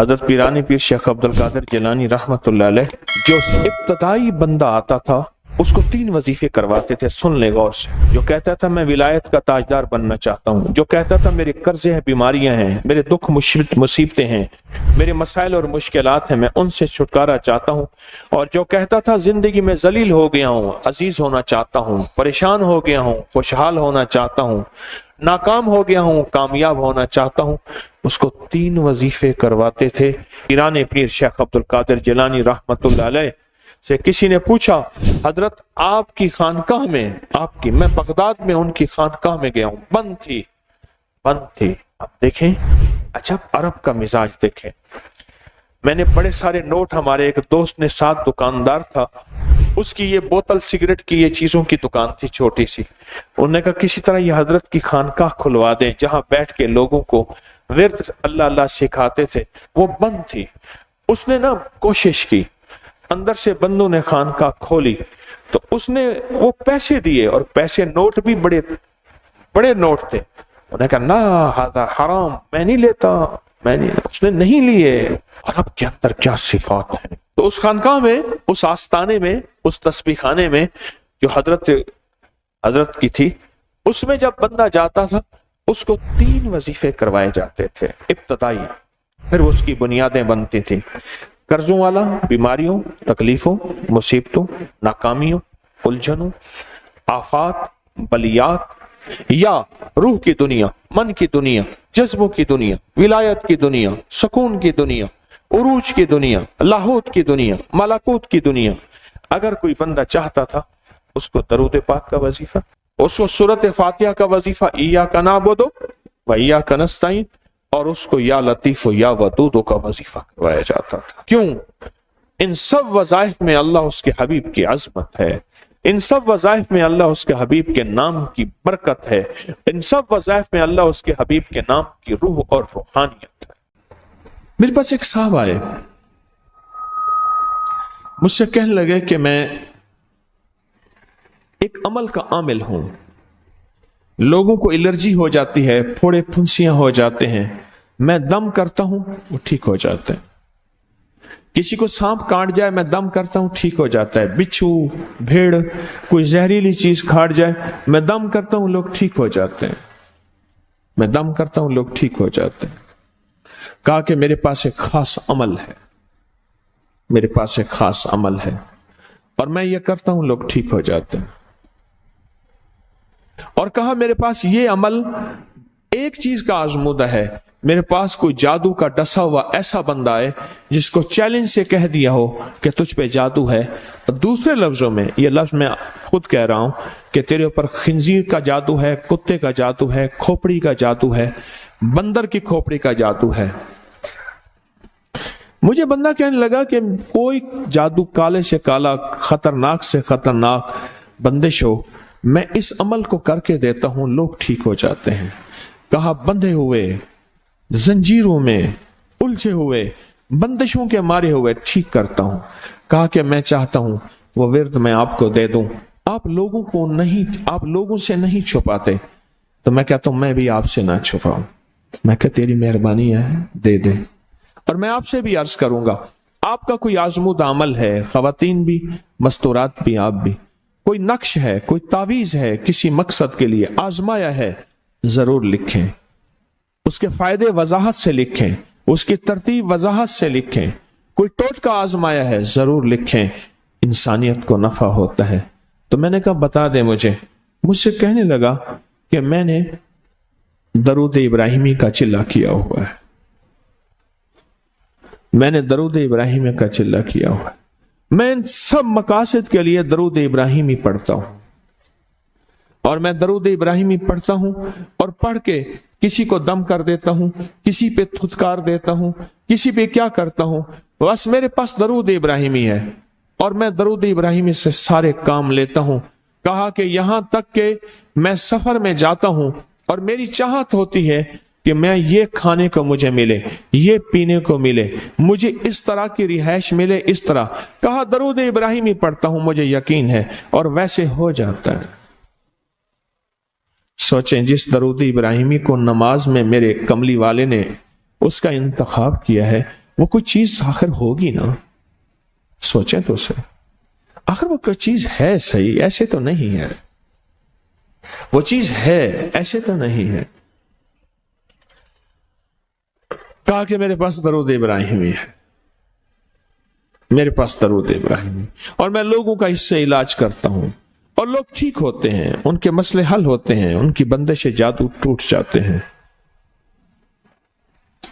हज़रत पीरानी पीर शेख अब्दुल कादिर जिलानी रहमतुल्लाह अलैह जो इब्तदाई बंदा आता था उसको 3 वजीफे करवाते थे। सुन ले गौर से। जो कहता था मैं विलायत का ताजदार बनना चाहता हूँ, जो कहता था मेरे कर्जे हैं, बीमारियां हैं, मेरे दुख मुसीबतें हैं, मेरे मसाइल और मुश्किलात हैं, मैं उनसे छुटकारा चाहता हूँ, और जो कहता था जिंदगी में जलील हो गया हूँ, अजीज होना चाहता हूँ, परेशान हो गया हूँ, खुशहाल होना चाहता हूँ, नाकाम हो गया हूँ, कामयाब होना चाहता हूँ, उसको 3 वजीफे करवाते थे। पीराने पीर शेख अब्दुल कादिर जिलानी रहमतुल्लाह अलैह से किसी ने पूछा, हजरत आपकी खानकाह में, आपकी, मैं बगदाद में उनकी खानकाह में गया हूं, बंद थी। अब देखें, अच्छा अरब का मिजाज देखें। मैंने बड़े सारे नोट, हमारे एक दोस्त ने, साथ दुकानदार था, उसकी ये बोतल सिगरेट की ये चीजों की दुकान थी छोटी सी। उन्होंने कहा किसी तरह ये हजरत की खानकाह खुलवा दें जहां बैठ के लोगों को विर्द अल्लाह अल्लाह सिखाते थे, वो बंद थी। उसने ना कोशिश की, अंदर से बंदों ने खानकाह खोली तो उसने वो पैसे दिए, और पैसे नोट भी बड़े बड़े नोट थे। उन्होंने कहा ना हादा हराम, मैं नहीं लेता, मैं नहीं। उसने नहीं लिए। और अब के अंदर क्या सिफात है। तो उस खानकाह में, उस आस्ताने में, उस तस्बीह खाने में जो हजरत की थी, उसमें जब बंदा जाता था उसको 3 वजीफे करवाए जाते थे इब्तदाई। फिर उसकी बुनियादें बनती थी। कर्जों वाला, बीमारियों, तकलीफों, मुसीबतों, नाकामियों, उलझनों, आफात, बलियात, या रूह की दुनिया, मन की दुनिया, जज्बों की दुनिया, विलायत की दुनिया, सुकून की दुनिया, उरूज की दुनिया, लाहौत की दुनिया, मलाकूत की दुनिया। अगर कोई बंदा चाहता था उसको दरूद पाक का वजीफा, उसको सूरत फातिहा का वजीफा, इय्याका नअबुदु व इय्याका नस्तईन, और उसको या लतीफ या वदूद का वजीफा करवाया जाता था। क्यों? इन सब वज़ाइफ में अल्लाह उसके हबीब की अजमत है, इन सब वज़ाइफ में अल्लाह उसके हबीब के नाम की बरकत है, इन सब वज़ाइफ में अल्लाह उसके हबीब के नाम की रूह और रूहानियत है। मेरे पास एक साहब आए, मुझसे कहने लगे कि मैं एक अमल का आमिल हूं, लोगों को एलर्जी हो जाती है, फोड़े फुंसियां हो जाते हैं, मैं दम करता हूं वो ठीक हो जाता है। किसी को सांप काट जाए, मैं दम करता हूं ठीक हो जाता है। बिच्छू, भेड़, कोई जहरीली चीज काट जाए, मैं दम करता हूं लोग ठीक हो जाते हैं, मैं दम करता हूं लोग ठीक हो जाते हैं। कहा कि मेरे पास एक खास अमल है, मेरे पास एक खास अमल है, और मैं ये करता हूं लोग ठीक हो जाते हैं। और कहा मेरे पास ये अमल एक चीज का आजमूदा है, मेरे पास कोई जादू का डसा हुआ ऐसा बंदा है जिसको चैलेंज से कह दिया हो कि तुझ पे जादू है, और दूसरे लफ्जों में, ये लफ्ज मैं खुद कह रहा हूं कि तेरे ऊपर खिंजीर का जादू है, कुत्ते का जादू है, खोपड़ी का जादू है, बंदर की खोपड़ी का जादू है। मुझे बंदा कहने लगा कि कोई जादू काले से काला, खतरनाक से खतरनाक बंदिश हो, मैं इस अमल को करके देता हूं, लोग ठीक हो जाते हैं। कहा बंधे हुए, जंजीरों में उलझे हुए, बंदिशों के मारे हुए ठीक करता हूं। कहा कि मैं चाहता हूं वो विर्द मैं आपको दे दूं, आप लोगों को नहीं, आप लोगों से नहीं छुपाते, तो मैं कहता हूं मैं भी आपसे ना छुपाऊं। मैं कह तेरी मेहरबानी है, दे दे। और मैं आपसे भी अर्ज करूंगा, आपका कोई आजमूदा अमल है, खवातीन भी, मस्तूरात भी, आप भी, कोई नक्श है, कोई तावीज है, किसी मकसद के लिए आजमाया है, जरूर लिखें, उसके फायदे वजाहत से लिखें, उसकी तरतीब वजाहत से लिखें। कोई टोटका आजमाया है, जरूर लिखें, इंसानियत को नफा होता है। तो मैंने कहा बता दे मुझे। मुझसे कहने लगा कि मैंने दरूद इब्राहिमी का चिल्ला किया हुआ है, मैंने दरूद इब्राहिमी का चिल्ला किया हुआ है, मैं इन सब मकासद के लिए दरूद इब्राहिमी पढ़ता हूं, और मैं दरूद इब्राहिमी पढ़ता हूं और पढ़ के किसी को दम कर देता हूं, किसी पे थुतकार देता हूं, किसी पे क्या करता हूं, बस मेरे पास दरूद इब्राहिमी है और मैं दरूद इब्राहिमी से सारे काम लेता हूं। कहा कि यहां तक कि मैं सफर में जाता हूं और मेरी चाहत होती है कि मैं ये खाने को मुझे मिले, ये पीने को मिले, मुझे इस तरह की रिहाइश मिले, इस तरह। कहा दरूद इब्राहिमी पढ़ता हूं, मुझे यकीन है, और वैसे हो जाता है। सोचें, जिस दरूद इब्राहिमी को नमाज में मेरे कमली वाले ने उसका इंतखाब किया है, وہ کوئی چیز آخر ہوگی نا, سوچیں تو سے, آخر وہ کوئی چیز ہے صحیح, ایسے تو نہیں ہے, وہ چیز ہے ایسے تو نہیں ہے. کہا کہ میرے پاس درود ابراہیمی ہے, میرے پاس درود ابراہیمی, اور میں لوگوں کا اس سے علاج کرتا ہوں, اور لوگ ٹھیک ہوتے ہیں, ان کے مسئلے حل ہوتے ہیں, ان کی بندش جادو ٹوٹ جاتے ہیں.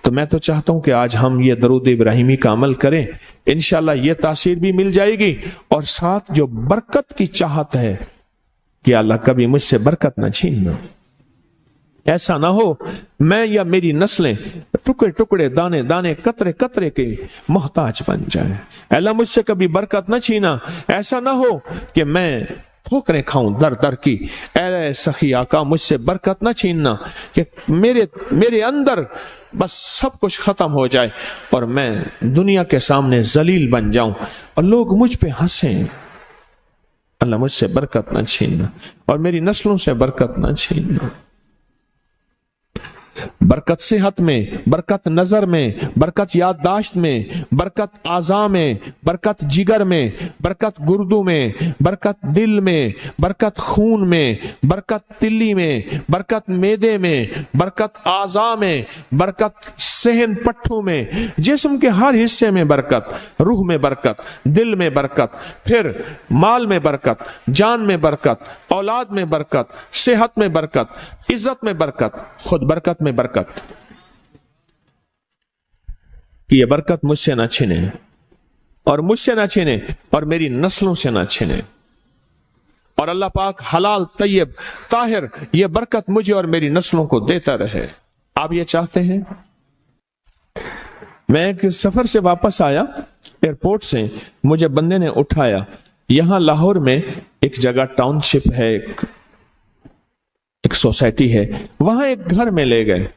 تو میں تو چاہتا ہوں کہ آج ہم یہ درود ابراہیمی کا عمل کریں, انشاءاللہ یہ تاثیر بھی مل جائے گی, اور ساتھ جو برکت کی چاہت ہے کہ اللہ کبھی مجھ سے برکت نہ چھیننا. ایسا نہ ہو میں یا میری نسلیں ٹکڑے ٹکڑے دانے دانے قطرے قطرے کے محتاج بن جائیں. اللہ مجھ سے کبھی برکت نہ چھینا. ایسا نہ ہو کہ میں ٹھوکریں کھاؤں در در کی. اے سخی آقا مجھ سے برکت نہ چھیننا کہ میرے اندر بس سب کچھ ختم ہو جائے اور میں دنیا کے سامنے ذلیل بن جاؤں اور لوگ مجھ پہ ہنسیں. اللہ مجھ سے برکت نہ چھیننا اور میری نسلوں سے برکت نہ چھیننا. برکت صحت میں, برکت نظر میں, برکت یادداشت میں, برکت اعضاء میں, برکت جگر میں, برکت گردوں میں, برکت دل میں, برکت خون میں, برکت تلی میں, برکت معدے میں, برکت اعضاء میں, برکت صحن پٹھوں میں, جسم کے ہر حصے میں برکت, روح میں برکت, دل میں برکت, پھر مال میں برکت, جان میں برکت, اولاد میں برکت, صحت میں برکت, عزت میں برکت, خود برکت میں برکت. کہ یہ برکت مجھ سے نہ چھنے اور مجھ سے نہ چھنے اور میری نسلوں سے نہ چھنے, اور اللہ پاک حلال طیب طاہر یہ برکت مجھے اور میری نسلوں کو دیتا رہے. آپ یہ چاہتے ہیں؟ میں ایک سفر سے واپس آیا, ایئرپورٹ سے مجھے بندے نے اٹھایا. یہاں لاہور میں ایک جگہ ٹاؤن شپ ہے, ایک سوسائٹی ہے, وہاں ایک گھر میں لے گئے.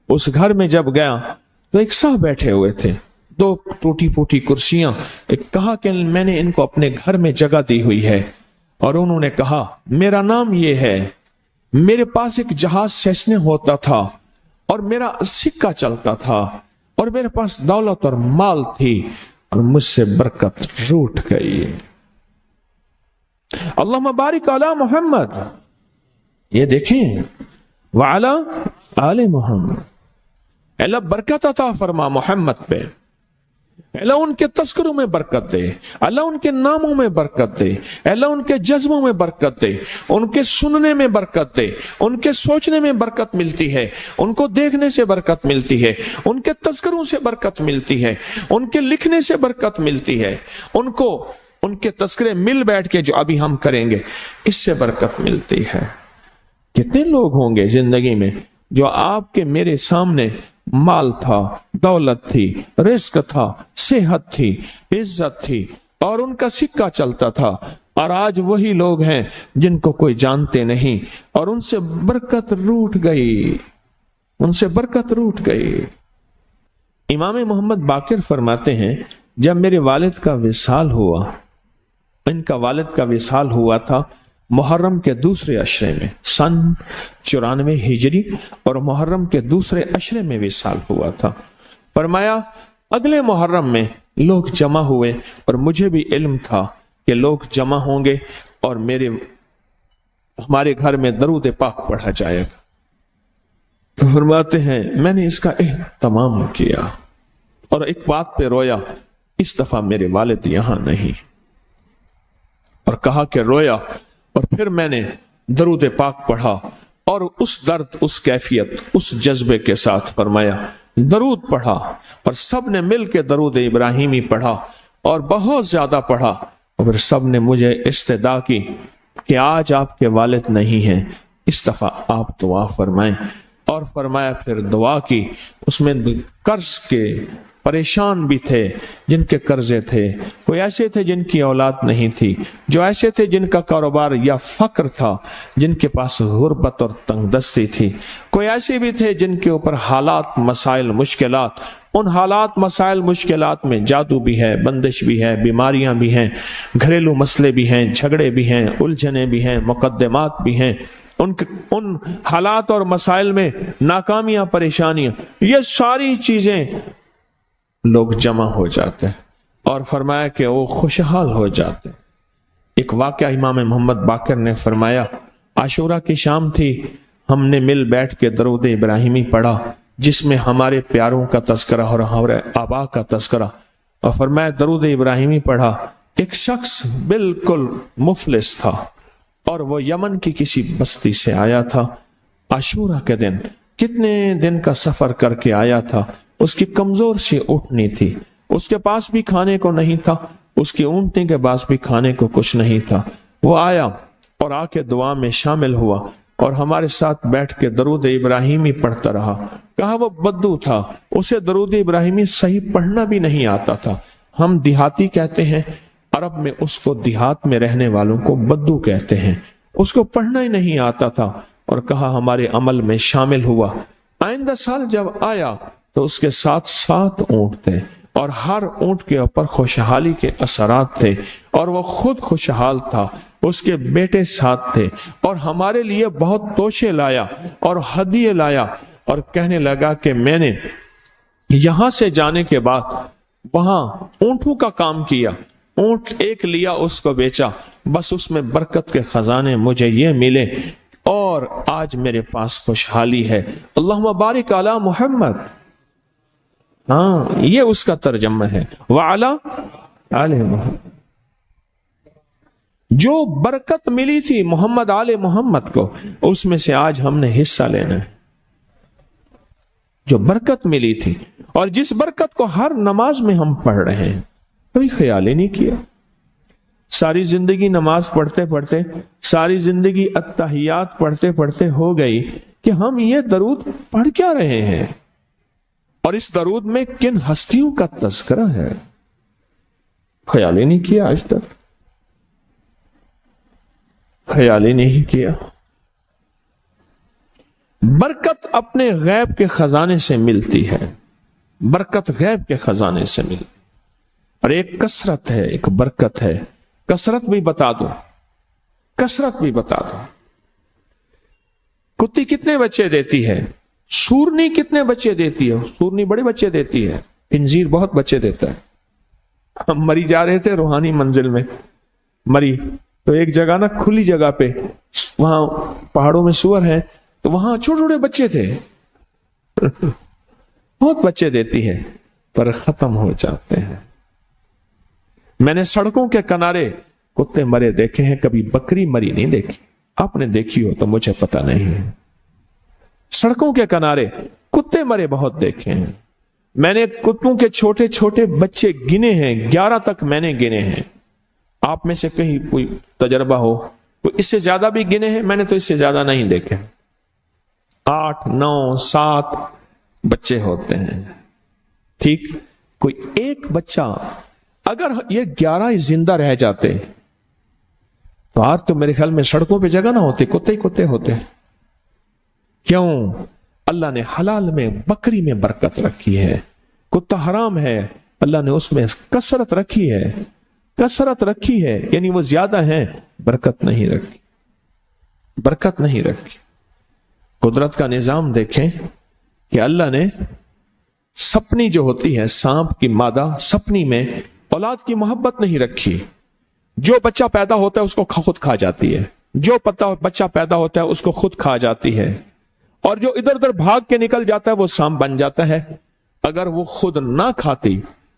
اس گھر میں جب گیا تو ایک صاحب بیٹھے ہوئے تھے, 2 ٹوٹی پوٹی کرسیاں. ایک کہا کہ میں نے ان کو اپنے گھر میں جگہ دی ہوئی ہے, اور انہوں نے کہا میرا نام یہ ہے, میرے پاس ایک جہاز سیسنے ہوتا تھا اور میرا سکہ چلتا تھا اور میرے پاس دولت اور مال تھی اور مجھ سے برکت روٹ گئی. اللہم بارک علی محمد, یہ دیکھیں, وعلی آل محمد. اللہ برکت عطا فرما محمد پہ, اللہ ان کے تذکروں میں برکت دے, اللہ ان کے ناموں میں برکت دے, اللہ ان کے جذبوں میں برکت دے, ان کے سننے میں برکت دے, ان کے سوچنے میں برکت ملتی ہے, ان کو دیکھنے سے برکت ملتی ہے, ان کے تذکروں سے برکت ملتی ہے, ان کے لکھنے سے برکت ملتی ہے, ان کے تذکرے مل بیٹھ کے جو ابھی ہم کریں گے اس سے برکت ملتی ہے. کتنے لوگ ہوں گے زندگی میں جو آپ کے میرے سامنے مال تھا, دولت تھی, رزق تھا, صحت تھی, عزت تھی, اور ان کا سکہ چلتا تھا, اور آج وہی لوگ ہیں جن کو کوئی جانتے نہیں اور ان سے برکت روٹ گئی, ان سے برکت روٹ گئی. امام محمد باقر فرماتے ہیں جب میرے والد کا وصال ہوا, ان کا والد کا وصال ہوا تھا محرم کے دوسرے عشرے میں, سن 94 ہجری, اور محرم کے دوسرے عشرے میں وصال ہوا تھا. فرمایا اگلے محرم میں لوگ جمع ہوئے اور مجھے بھی علم تھا کہ لوگ جمع ہوں گے اور ہمارے گھر میں درود پاک پڑھا جائے گا. تو فرماتے ہیں میں نے اس کا اہتمام کیا اور ایک بات پہ رویا, اس دفعہ میرے والد یہاں نہیں, اور کہا کہ رویا, اور پھر میں نے درود پاک پڑھا اور اس درد, اس کیفیت, اس جذبے کے ساتھ فرمایا درود پڑھا, اور سب نے مل کے درود ابراہیمی پڑھا اور بہت زیادہ پڑھا, اور سب نے مجھے استدعا کی کہ آج آپ کے والد نہیں ہیں, اس دفعہ آپ دعا فرمائیں. اور فرمایا پھر دعا کی. اس میں قرض کے پریشان بھی تھے جن کے قرضے تھے, کوئی ایسے تھے جن کی اولاد نہیں تھی, جو ایسے تھے جن کا کاروبار یا فقر تھا, جن کے پاس غربت اور تنگ دستی تھی, کوئی ایسے بھی تھے جن کے اوپر حالات, مسائل, مشکلات. ان حالات, مسائل, مشکلات میں جادو بھی ہے, بندش بھی ہے, بیماریاں بھی ہیں, گھریلو مسئلے بھی ہیں, جھگڑے بھی ہیں, الجھنیں بھی ہیں, مقدمات بھی ہیں. ان حالات اور مسائل میں ناکامیاں, پریشانیاں, یہ ساری چیزیں लोग जमा हो जाते हैं और फरमाया कि वो खुशहाल हो जाते। एक वाक़या इमाम मोहम्मद बाकर ने फरमाया, आशूरा की शाम थी, हमने मिल बैठ के दरूद इब्राहिमी पढ़ा जिसमें हमारे प्यारों का तस्करा और हमारे आबा का तस्करा, और फरमाया दरूद इब्राहिमी पढ़ा। एक शख्स बिल्कुल मुफलिस था और वो यमन की किसी बस्ती से आया था। आशूरा के दिन कितने दिन का सफर करके आया था, उसकी कमजोर सी ऊँटनी थी, उसके पास भी खाने को नहीं था, उसकी ऊँटनी के पास भी खाने को कुछ नहीं था। वो आया और आके दुआ में शामिल हुआ और हमारे साथ बैठ के दरूद इब्राहिमी पढ़ता रहा। कहा वो बद्दू था, उसे दरूद इब्राहिमी सही पढ़ना भी नहीं आता था। हम देहाती कहते हैं, अरब में उसको देहात में रहने वालों को बद्दू कहते हैं। उसको पढ़ना ही नहीं आता था और कहा हमारे अमल में शामिल हुआ। आइंदा साल जब आया तो उसके साथ 7 ऊँट थे और हर ऊँट के ऊपर खुशहाली के असरात थे और वो खुद खुशहाल था, उसके बेटे साथ थे और हमारे लिए बहुत तोशे लाया और हदिये लाया और कहने लगा कि मैंने यहां से जाने के बाद वहां ऊँटों का काम किया, ऊँट एक लिया उसको बेचा, बस उसमें बरकत के खजाने मुझे ये मिले और आज मेरे पास खुशहाली है। अल्लाहुम्मा बारिक अला मुहम्मद। हाँ, ये उसका तर्जमा है, वाला आले मुहम्मद। जो बरकत मिली थी मोहम्मद आले मोहम्मद को, उसमें से आज हमने हिस्सा लेना है। जो बरकत मिली थी और जिस बरकत को हर नमाज में हम पढ़ रहे हैं, कभी ख्याल ही नहीं किया। सारी जिंदगी नमाज पढ़ते पढ़ते, सारी जिंदगी अत्तहियात पढ़ते पढ़ते हो गई कि हम ये दरूद पढ़ क्या रहे हैं और इस दरूद में किन हस्तियों का तज़किरा है, ख्याल ही नहीं किया। आज तक ख्याल ही नहीं किया। बरकत अपने गैब के खजाने से मिलती है, बरकत गैब के खजाने से मिलती। और एक कसरत है, एक बरकत है। कसरत भी बता दो, कसरत भी बता दो। कुत्ती कितने बच्चे देती है? सूरनी कितने बच्चे देती है? सूरनी बड़े बच्चे देती है, खिंजीर बहुत बच्चे देता है। हम मरी जा रहे थे रूहानी मंजिल में, मरी तो एक जगह ना खुली जगह पे, वहां पहाड़ों में सुअर है, तो वहां छोटे छोटे बच्चे थे बहुत बच्चे देती है पर खत्म हो जाते हैं। मैंने सड़कों के किनारे कुत्ते मरे देखे हैं, कभी बकरी मरी नहीं देखी। आपने देखी हो तो मुझे पता नहीं है। सड़कों के किनारे कुत्ते मरे बहुत देखे हैं। मैंने कुत्तों के छोटे छोटे बच्चे गिने हैं, 11 तक मैंने गिने हैं। आप में से कहीं कोई तजर्बा हो, कोई इससे ज्यादा भी गिने हैं? मैंने तो इससे ज्यादा नहीं देखे। 8, 9, 7 बच्चे होते हैं। ठीक, कोई एक बच्चा, अगर ये 11 जिंदा रह जाते तो आज तो मेरे ख्याल में सड़कों पे जगह ना होती, कुत्ते ही कुत्ते होते। क्यों? अल्लाह ने हलाल में, बकरी में बरकत रखी है। कुत्ता हराम है, अल्लाह ने उसमें कसरत रखी है, कसरत रखी है, यानी वो ज्यादा है, बरकत नहीं रखी, बरकत नहीं रखी। कुदरत का निजाम देखें कि अल्लाह ने सपनी जो होती है, सांप की मादा सपनी में औलाद की मोहब्बत नहीं रखी। जो बच्चा पैदा होता है उसको खुद खा जाती है, जो बच्चा पैदा होता है उसको खुद खा जाती है, और जो इधर उधर भाग के निकल जाता है वो सांप बन जाता है। अगर वो खुद ना खाती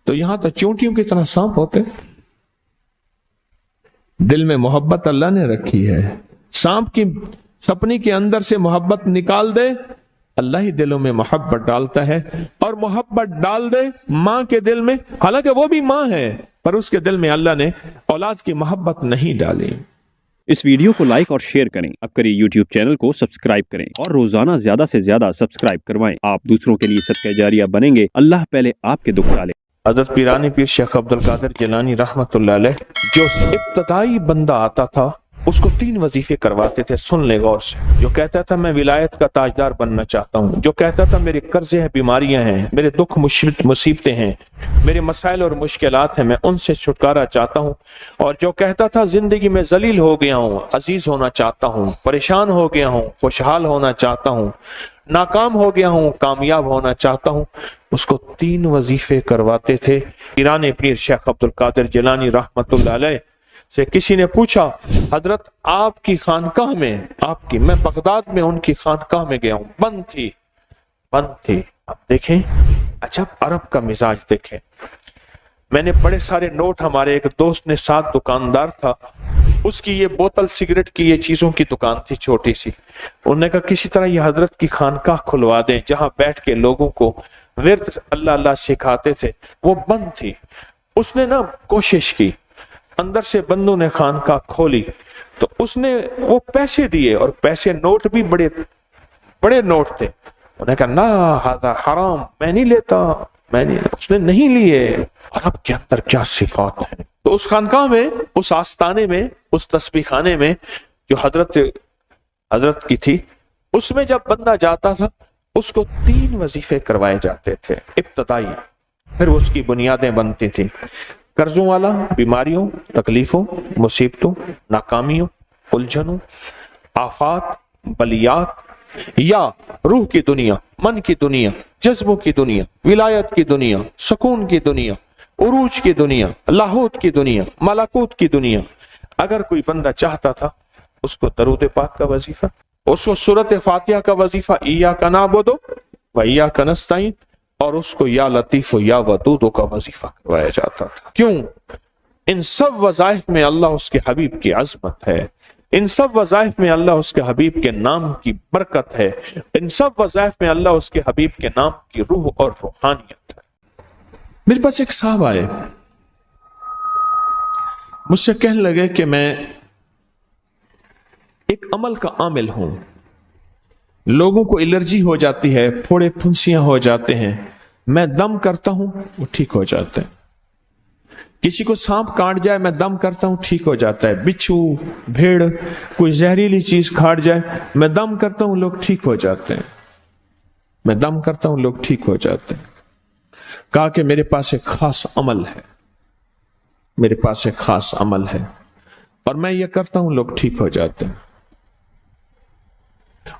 तो यहां तो चूंटियों की तरह सांप होते। दिल में मोहब्बत अल्लाह ने रखी है। सांप की सपनी के अंदर से मोहब्बत निकाल दे, अल्लाह ही दिलों में मोहब्बत डालता है। और मोहब्बत डाल दे मां के दिल में, हालांकि वो भी मां है, पर उसके दिल में अल्लाह ने औलाद की मोहब्बत नहीं डाली। इस वीडियो को लाइक और शेयर करें। अब करिए YouTube चैनल को सब्सक्राइब करें और रोजाना ज्यादा से ज्यादा सब्सक्राइब करवाएं। आप दूसरों के लिए सदका जारिया बनेंगे। अल्लाह पहले आपके दुख डाले। हज़रत पीरानी पीर शेख अब्दुल कादिर जिलानी रहमतुल्लाह अलैह, जो इब्तदाई बंदा आता था उसको 3 वजीफे करवाते थे। सुन ले गौर से। जो कहता था मैं विलायत का ताजदार बनना चाहता हूँ, जो कहता था मेरे कर्जे हैं, बीमारियां हैं, मेरे दुख मुसीबतें हैं, मेरे मसाइल और मुश्किलात हैं, मैं उनसे छुटकारा चाहता हूँ। और जो कहता था जिंदगी में जलील हो गया हूँ, अजीज होना चाहता हूँ, परेशान हो गया हूँ, खुशहाल होना चाहता हूँ, नाकाम हो गया हूँ, कामयाब होना चाहता हूँ, उसको 3 वजीफे करवाते थे। ईरानी पीर शेख अब्दुल कादिर जिलानी रहमतुल्लाह अलैह से किसी ने पूछा, हजरत आपकी खानकाह में, मैं बगदाद में उनकी खानकाह में गया हूँ, बंद थी। अब देखें, अच्छा अरब का मिजाज देखें। मैंने बड़े सारे नोट, हमारे एक दोस्त ने, साथ दुकानदार था, उसकी ये बोतल सिगरेट की, ये चीजों की दुकान थी छोटी सी। उन्होंने कहा किसी तरह ये हजरत की खानकाह खुलवा दें जहां बैठ के लोगों को विर्द अल्लाह अल्लाह सिखाते थे, वो बंद थी। उसने ना कोशिश की, अंदर से बंदों ने खानकाह खोली, तो उसने वो पैसे दिए, और पैसे नोट भी बड़े बड़े नोट थे। उन्होंने कहा ना हादा हराम, मैं नहीं लेता, उसने नहीं लिए। और अब के अंदर क्या सिफात है। तो उस खानकाह में, उस आस्ताने में, उस तस्बीह खाने में जो हजरत की थी, उसमें जब बंदा जाता था उसको 3 वजीफे करवाए जाते थे इब्तदाई। फिर उसकी बुनियादें बनती थी, कर्जों वाला, बीमारियों, तकलीफों, मुसीबतों, नाकामियों, उलझनों, आफात, बलियात, या रूह की दुनिया, मन की दुनिया, जज्बों की दुनिया, विलायत की दुनिया, सुकून की दुनिया, उरूज की दुनिया, लाहौत की दुनिया, मलाकूत की दुनिया। अगर कोई बंदा चाहता था, उसको दरूद पाक का वजीफा, उसको सूरत फातिहा का वजीफा, इय्याका नअबुदु व इय्याका नस्तईन, और उसको या लतीफ या वदूद का वजीफा करवाया जाता था। क्यों? इन सब वज़ाइफ में अल्लाह उसके हबीब की अजमत है, इन सब वज़ाइफ में अल्लाह उसके हबीब के नाम की बरकत है, इन सब वज़ाइफ में अल्लाह उसके हबीब के नाम की रूह और रूहानियत है। मेरे पास एक साहब आए, मुझसे कहने लगे कि मैं एक अमल का आमिल हूं, लोगों को एलर्जी हो जाती है, फोड़े फुंसियां हो जाते हैं, मैं दम करता हूं वो ठीक हो जाते हैं। किसी को सांप काट जाए, मैं दम करता हूं ठीक हो जाता है। बिच्छू, भेड़, कोई जहरीली चीज काट जाए, मैं दम करता हूं लोग ठीक हो जाते हैं, मैं दम करता हूं लोग ठीक हो जाते हैं। कहा कि मेरे पास एक खास अमल है, मेरे पास एक खास अमल है, और मैं ये करता हूं लोग ठीक हो जाते हैं।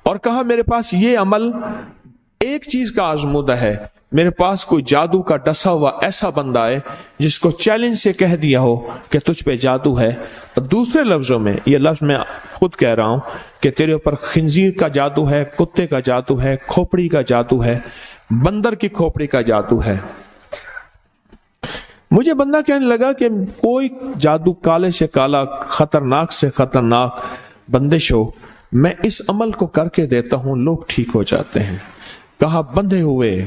और कहा मेरे पास ये अमल एक चीज का आजमूदा है, मेरे पास कोई जादू का डसा हुआ ऐसा बंदा है जिसको चैलेंज से कह दिया हो कि तुझ पे जादू है, और दूसरे लफ्जों में, ये लफ्ज मैं खुद कह रहा हूं कि तेरे ऊपर खिंजीर का जादू है, कुत्ते का जादू है, खोपड़ी का जादू है, बंदर की खोपड़ी का जादू है। मुझे बंदा कहने लगा कि कोई जादू काले से काला, खतरनाक से खतरनाक बंदिश हो, मैं इस अमल को करके देता हूं, लोग ठीक हो जाते हैं। कहा बंधे हुए,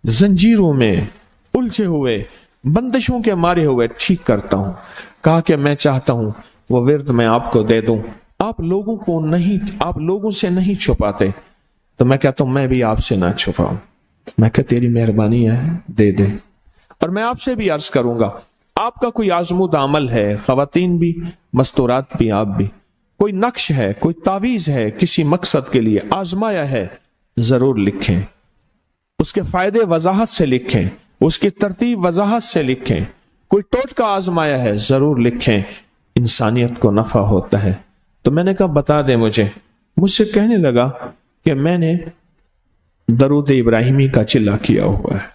जंजीरों में उलझे हुए, बंदिशों के मारे हुए ठीक करता हूं। कहा कि मैं चाहता हूं वो विर्द मैं आपको दे दूं, आप लोगों से नहीं छुपाते, तो मैं कहता हूं मैं भी आपसे ना छुपाऊं। मैं कह तेरी मेहरबानी है, दे दे। और मैं आपसे भी अर्ज करूंगा, आपका कोई आजमूदा अमल है, खवातीन भी, मस्तूरात भी, आप भी, कोई नक्श है, कोई तावीज है, किसी मकसद के लिए आजमाया है, जरूर लिखें, उसके फायदे वजाहत से लिखें, उसकी तरतीब वजाहत से लिखें। कोई टोटका आजमाया है, जरूर लिखें, इंसानियत को नफा होता है। तो मैंने कहा बता दे मुझसे कहने लगा कि मैंने दरूद इब्राहिमी का चिल्ला किया हुआ है,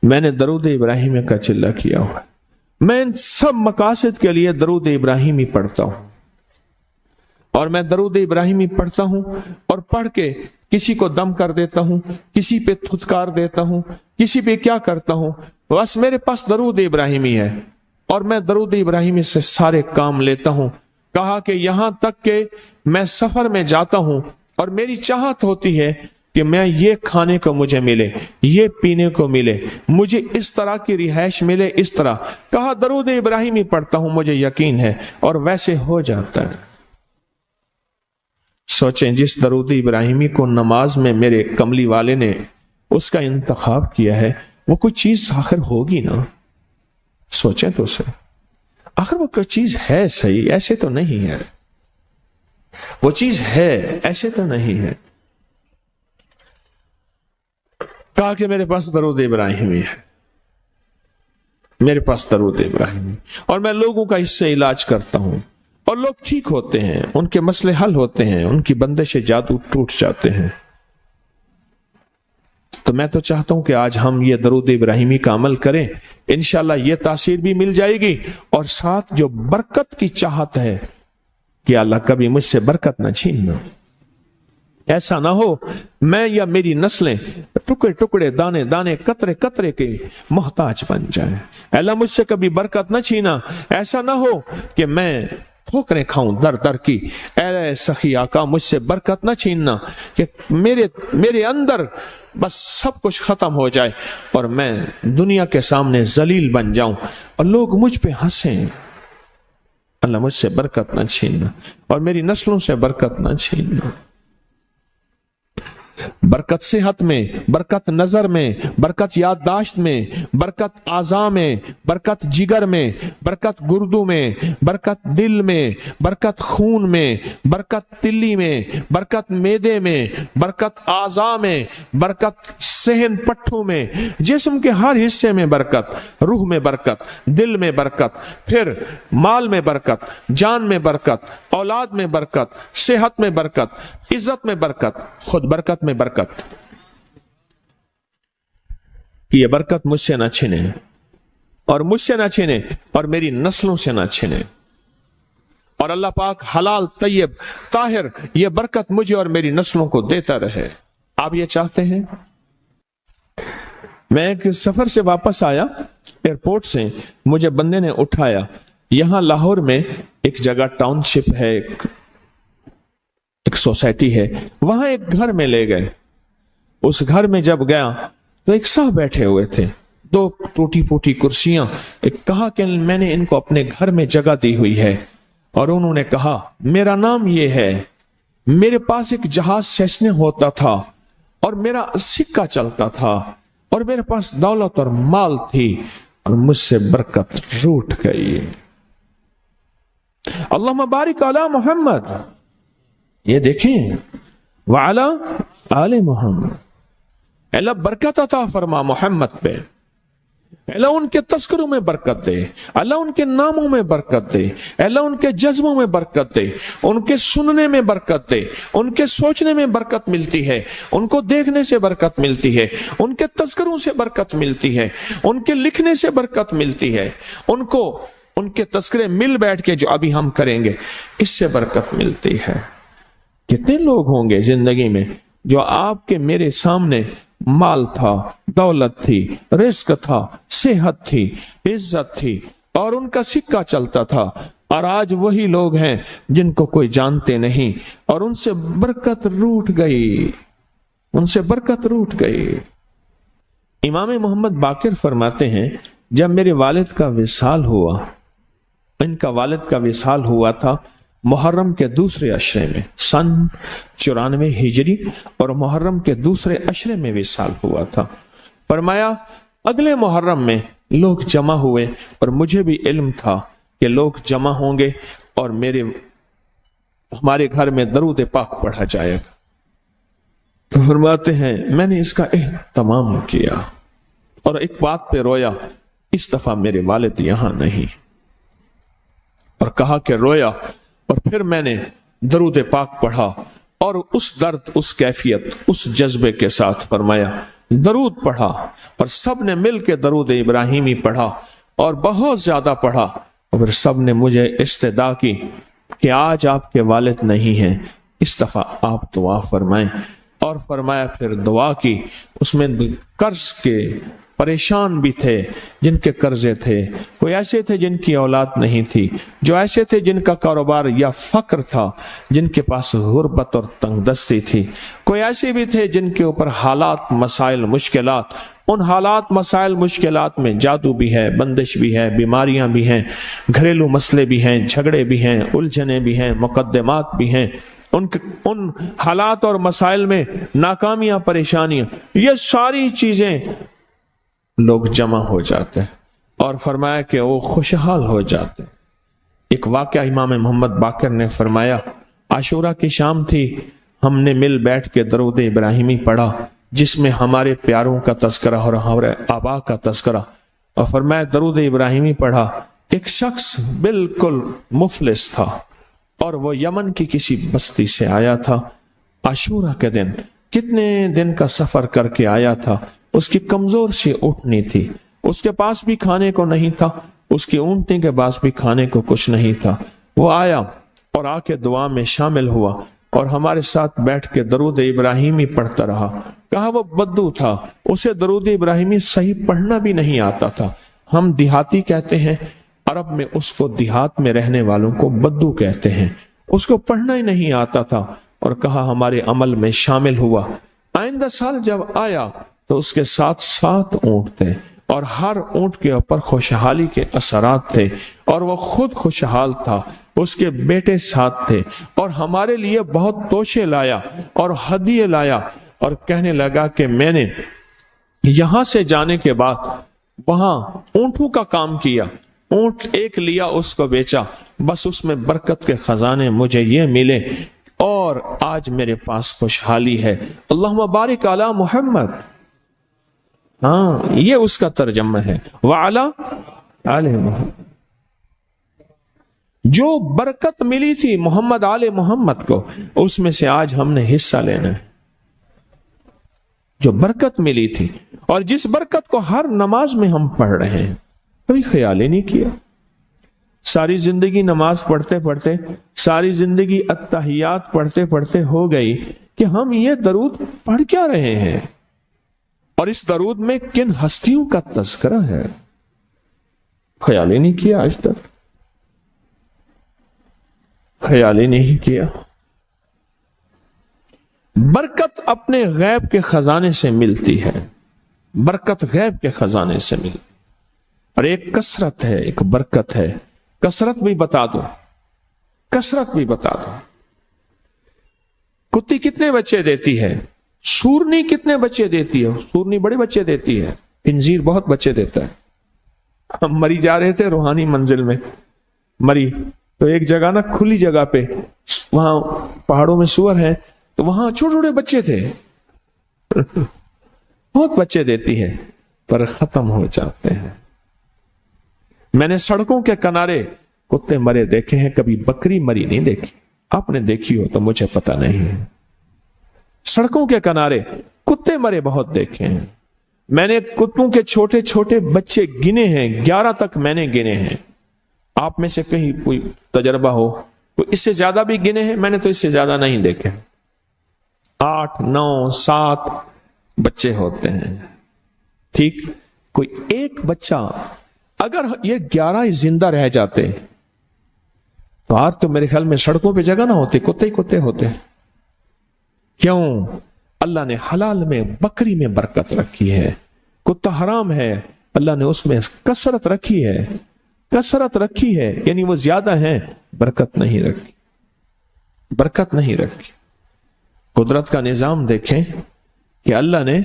मैंने दरूद इब्राहिमी का चिल्ला किया हुआ है, मैं इन सब मकासद के लिए दरूद इब्राहिमी पढ़ता हूं, और मैं दरूद इब्राहिमी पढ़ता हूं और पढ़ के किसी को दम कर देता हूं, किसी पे थुतकार देता हूं, किसी पे क्या करता हूं, बस मेरे पास दरूद इब्राहिमी है और मैं दरूद इब्राहिमी से सारे काम लेता हूं। कहा कि यहां तक कि मैं सफर में जाता हूं और मेरी चाहत होती है कि मैं ये खाने को मुझे मिले, ये पीने को मिले, मुझे इस तरह की रिहाइश मिले, इस तरह। कहा दरूद इब्राहिमी पढ़ता हूं, मुझे यकीन है, और वैसे हो जाता है। सोचें, जिस दरूद इब्राहिमी को नमाज में मेरे कमली वाले ने उसका इंतखाब किया है, वो कोई चीज आखिर होगी ना। सोचें तो सही, आखिर वो कोई चीज है सही, ऐसे तो नहीं है, वो चीज है ऐसे तो नहीं है। कहा कि मेरे पास दरूद इब्राहिमी है, मेरे पास दरूद इब्राहिमी, और मैं लोगों का इससे इलाज करता हूं और लोग ठीक होते हैं, उनके मसले हल होते हैं, उनकी बंदिशें जादू टूट जाते हैं। तो मैं तो चाहता हूं कि आज हम ये दरूद इब्राहिमी का अमल करें, इंशाल्लाह ये तासीर भी मिल जाएगी, और साथ जो बरकत की चाहत है कि अल्लाह कभी मुझसे बरकत ना छीनना। ऐसा ना हो मैं या मेरी नस्लें टुकड़े टुकड़े दाने दाने कतरे कतरे के मोहताज बन जाए। अल्लाह मुझसे कभी बरकत न छीना। ऐसा ना हो कि मैं ठोकरें खाऊं दर दर की। ऐ सखी आका मुझसे बरकत न छीनना कि मेरे अंदर बस सब कुछ खत्म हो जाए और मैं दुनिया के सामने जलील बन जाऊं और लोग मुझ पे हंसें। अल्लाह मुझसे बरकत न छीनना और मेरी नस्लों से बरकत न छीनना। बरकत सेहत में, बरकत नजर में, बरकत याददाश्त में, बरकत आज़ा में, बरकत जिगर में, बरकत गुर्दों में, बरकत दिल में, बरकत खून में, बरकत तिल्ली में, बरकत मेदे में, बरकत आज़ा में, बरकत सहन पट्टों में, जिस्म के हर हिस्से में बरकत, रूह में बरकत, दिल में बरकत, फिर माल में बरकत, जान में बरकत, औलाद में बरकत, सेहत में बरकत, इज्जत में बरकत, खुद बरकत में बरकत। ये बरकत मुझसे ना छिने और मुझसे ना छिने और मेरी नस्लों से ना छिने, और अल्लाह पाक हलाल तैयब ताहिर ये बरकत मुझे और मेरी नस्लों को देता रहे। आप ये चाहते हैं? मैं एक सफर से वापस आया, एयरपोर्ट से मुझे बंदे ने उठाया। यहां लाहौर में एक जगह टाउनशिप है, एक सोसाइटी है, वहां एक घर में ले गए। उस घर में जब गया तो एक साहब बैठे हुए थे, दो टूटी फूटी कुर्सियां। एक कहा कि मैंने इनको अपने घर में जगह दी हुई है, और उन्होंने कहा मेरा नाम ये है, मेरे पास एक जहाज सेसने होता था और मेरा सिक्का चलता था और मेरे पास दौलत और माल थी और मुझसे बरकत रूठ गई। अल्लाहुम्मा बारिक अला मोहम्मद, ये देखें, वाला आले मोहम्मद। अल्लाह बरकत अता फरमा मोहम्मद पे, अल्लाह उनके तस्करों में बरकत दे, अल्लाह उनके नामों में बरकत दे, अल्लाह उनके जज्बों में बरकत दे, उनके सुनने में बरकत दे, उनके सोचने में बरकत मिलती है, उनको देखने से बरकत मिलती है, उनके तस्करों से बरकत मिलती है, उनके लिखने से बरकत मिलती है, उनको उनके तस्करे मिल बैठ के जो अभी हम करेंगे इससे बरकत मिलती है। कितने लोग होंगे जिंदगी में जो आपके मेरे सामने माल था, दौलत थी, रिस्क था, सेहत थी, इज्जत थी और उनका सिक्का चलता था, और आज वही लोग हैं जिनको कोई जानते नहीं और उनसे बरकत रूठ गई, उनसे बरकत रूठ गई। इमाम मोहम्मद बाकिर फरमाते हैं, जब मेरे वालिद का विसाल हुआ, इनका वालिद का विसाल हुआ था मुहर्रम के दूसरे अशरे में, सन 94 हिजरी, और मुहर्रम के दूसरे अशरे में विसाल हुआ था। फरमाया अगले मुहर्रम में लोग जमा हुए और मुझे भी इल्म था कि लोग जमा होंगे और हमारे घर में दरूद पाक पढ़ा जाएगा। तो फरमाते हैं मैंने इसका एहतमाम किया और एक बात पे रोया, इस दफा मेरे वालिद यहां नहीं, और कहा कि रोया, और फिर मैंने दरूद पाक पढ़ा और उस दर्द, उस कैफियत, उस जज्बे के साथ फरमाया दरूद पढ़ा, और सब ने मिल के दरूद इब्राहिमी पढ़ा और बहुत ज्यादा पढ़ा, और सब ने मुझे इस्तदा की कि आज आपके वालिद नहीं हैं, इस दफा आप दुआ फरमाएं। और फरमाया फिर दुआ की, उसमें कर्ज के परेशान भी थे जिनके कर्जे थे, कोई ऐसे थे जिनकी औलाद नहीं थी, जो ऐसे थे जिनका कारोबार या फक्र था, जिनके पास गुर्बत और तंगदस्ती थी, कोई ऐसे भी थे जिनके ऊपर हालात मसाइल मुश्किलात, उन हालात मसाइल मुश्किलात में जादू भी है, बंदिश भी है, बीमारियां भी हैं, घरेलू मसले भी हैं, झगड़े भी हैं, उलझने भी हैं, मुकद्दमात भी हैं, उन हालात और मसाइल में नाकामियां, परेशानियां, ये सारी चीजें लोग जमा हो जाते हैं और फरमाया कि वो खुशहाल हो जाते। एक वाकया इमाम मोहम्मद बाकिर ने फरमाया, आशूरा की शाम थी, हमने मिल बैठ के दरूद इब्राहिमी पढ़ा, जिसमें हमारे प्यारों का तस्करा और हमारे आबा का तस्करा, और फरमाया दरूद इब्राहिमी पढ़ा। एक शख्स बिल्कुल मुफलिस था और वो यमन की किसी बस्ती से आया था। आशूरा के दिन कितने दिन का सफर करके आया था। उसकी कमजोर सी ऊँटनी थी, उसके पास भी खाने को नहीं था, उसकी ऊँटनी के पास भी खाने को कुछ नहीं था। वो आया और आके दुआ में शामिल हुआ और हमारे साथ बैठ के दरूद इब्राहिमी पढ़ता रहा। कहा वो बद्दू था, उसे दरूद इब्राहिमी सही पढ़ना भी नहीं आता था। हम देहाती कहते हैं, अरब में उसको देहात में रहने वालों को बद्दू कहते हैं। उसको पढ़ना ही नहीं आता था और कहा हमारे अमल में शामिल हुआ। आइंदा साल जब आया तो उसके साथ 7 ऊँट थे और हर ऊँट के ऊपर खुशहाली के असरात थे और वो खुद खुशहाल था, उसके बेटे साथ थे और हमारे लिए बहुत तोशे लाया और हदिये लाया और कहने लगा कि मैंने यहां से जाने के बाद वहां ऊँटों का काम किया, ऊँट एक लिया उसको बेचा, बस उसमें बरकत के खजाने मुझे ये मिले और आज मेरे पास खुशहाली है। अल्लाहुम्मा बारिक अला मुहम्मद। हाँ, ये उसका तर्जमा है। वाला आले मुहम्मद, जो बरकत मिली थी मोहम्मद आले मोहम्मद को, उसमें से आज हमने हिस्सा लेना है। जो बरकत मिली थी और जिस बरकत को हर नमाज में हम पढ़ रहे हैं, कभी ख्याल ही नहीं किया। सारी जिंदगी नमाज पढ़ते पढ़ते, सारी जिंदगी अत्तहियात पढ़ते पढ़ते हो गई कि हम ये दरूद पढ़ क्या रहे हैं और इस दरूद में किन हस्तियों का तज़किरा है। ख्याल ही नहीं किया, आज तक ख्याल ही नहीं किया। बरकत अपने गैब के खजाने से मिलती है, बरकत गैब के खजाने से मिलती। और एक कसरत है, एक बरकत है। कसरत भी बता दो, कसरत भी बता दो। कुत्ती कितने बच्चे देती है? सूरनी कितने बच्चे देती है? सूरनी बड़े बच्चे देती है, खिंजीर बहुत बच्चे देता है। हम मरी जा रहे थे रूहानी मंजिल में, मरी तो एक जगह ना खुली जगह पे, वहां पहाड़ों में सुअर है, तो वहां छोटे छोटे बच्चे थे बहुत बच्चे देती है पर खत्म हो जाते हैं। मैंने सड़कों के किनारे कुत्ते मरे देखे हैं, कभी बकरी मरी नहीं देखी। आपने देखी हो तो मुझे पता नहीं है। सड़कों के किनारे कुत्ते मरे बहुत देखे हैं। मैंने कुत्तों के छोटे छोटे बच्चे गिने हैं, 11 तक मैंने गिने हैं। आप में से कहीं कोई तजर्बा हो, कोई इससे ज्यादा भी गिने हैं? मैंने तो इससे ज्यादा नहीं देखे। 8, 9, 7 बच्चे होते हैं। ठीक, कोई एक बच्चा, अगर ये 11 जिंदा रह जाते तो आज तो मेरे ख्याल में सड़कों पे जगह ना होती, कुत्ते ही कुत्ते होते। क्यों? अल्लाह ने हलाल में, बकरी में बरकत रखी है। कुत्ता हराम है, अल्लाह ने उसमें कसरत रखी है, कसरत रखी है, यानी वो ज्यादा है, बरकत नहीं रखी, बरकत नहीं रखी। कुदरत का निजाम देखें कि अल्लाह ने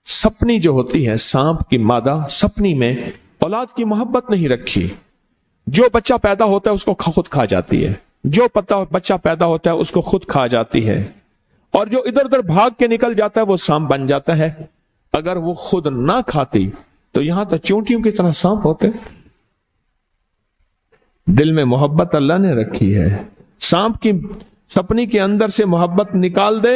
सपनी जो होती है, सांप की मादा सपनी में औलाद की मोहब्बत नहीं रखी। जो बच्चा पैदा होता है उसको खुद खा जाती है, जो बच्चा पैदा होता है उसको खुद खा जाती है, और जो इधर उधर भाग के निकल जाता है वो सांप बन जाता है। अगर वो खुद ना खाती तो यहां तो चूंटियों की तरह सांप होते। दिल में मोहब्बत अल्लाह ने रखी है। सांप की सपनी के अंदर से मोहब्बत निकाल दे,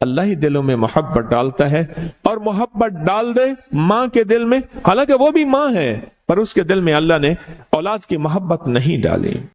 अल्लाह ही दिलों में मोहब्बत डालता है। और मोहब्बत डाल दे मां के दिल में, हालांकि वो भी मां है, पर उसके दिल में अल्लाह ने औलाद की मोहब्बत नहीं डाली।